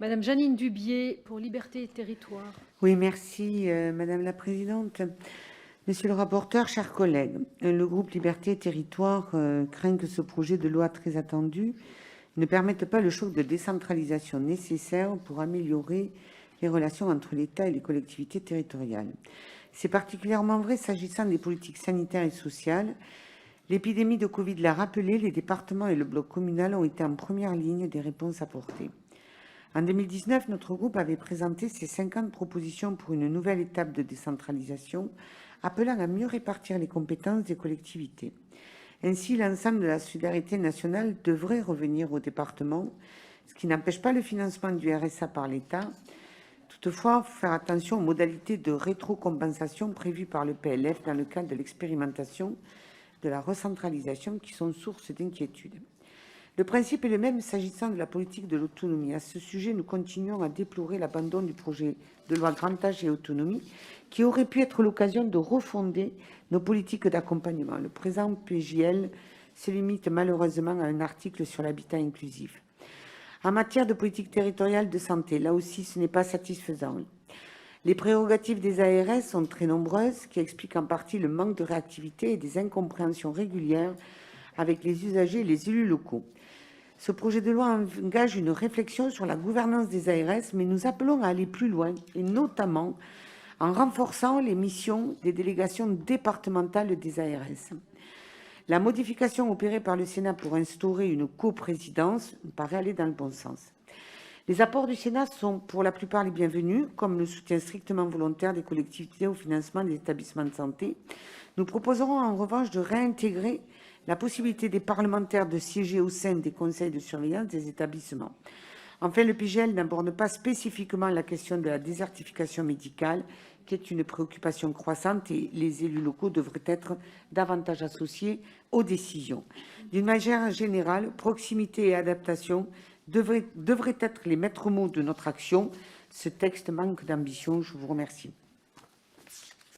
Madame Jeannine Dubié pour Liberté et Territoire. Oui, merci Madame la Présidente. Monsieur le rapporteur, chers collègues, le groupe Liberté et Territoire craint que ce projet de loi très attendu ne permette pas le choc de décentralisation nécessaire pour améliorer les relations entre l'État et les collectivités territoriales. C'est particulièrement vrai s'agissant des politiques sanitaires et sociales. L'épidémie de Covid l'a rappelé, les départements et le bloc communal ont été en première ligne des réponses apportées. En 2019, notre groupe avait présenté ses 50 propositions pour une nouvelle étape de décentralisation, appelant à mieux répartir les compétences des collectivités. Ainsi, l'ensemble de la solidarité nationale devrait revenir aux départements, ce qui n'empêche pas le financement du RSA par l'État. Toutefois, il faut faire attention aux modalités de rétrocompensation prévues par le PLF dans le cadre de l'expérimentation de la recentralisation qui sont source d'inquiétude. Le principe est le même s'agissant de la politique de l'autonomie. À ce sujet, nous continuons à déplorer l'abandon du projet de loi Grand Âge et Autonomie qui aurait pu être l'occasion de refonder nos politiques d'accompagnement. Le présent PJL se limite malheureusement à un article sur l'habitat inclusif. En matière de politique territoriale de santé, là aussi, ce n'est pas satisfaisant. Les prérogatives des ARS sont très nombreuses, ce qui explique en partie le manque de réactivité et des incompréhensions régulières avec les usagers et les élus locaux. Ce projet de loi engage une réflexion sur la gouvernance des ARS, mais nous appelons à aller plus loin, et notamment en renforçant les missions des délégations départementales des ARS. La modification opérée par le Sénat pour instaurer une coprésidence me paraît aller dans le bon sens. Les apports du Sénat sont pour la plupart les bienvenus, comme le soutien strictement volontaire des collectivités au financement des établissements de santé. Nous proposerons en revanche de réintégrer la possibilité des parlementaires de siéger au sein des conseils de surveillance des établissements. Enfin, le PGL n'aborde pas spécifiquement la question de la désertification médicale, qui est une préoccupation croissante et les élus locaux devraient être davantage associés aux décisions. D'une manière générale, proximité et adaptation devraient être les maîtres mots de notre action. Ce texte manque d'ambition. Je vous remercie.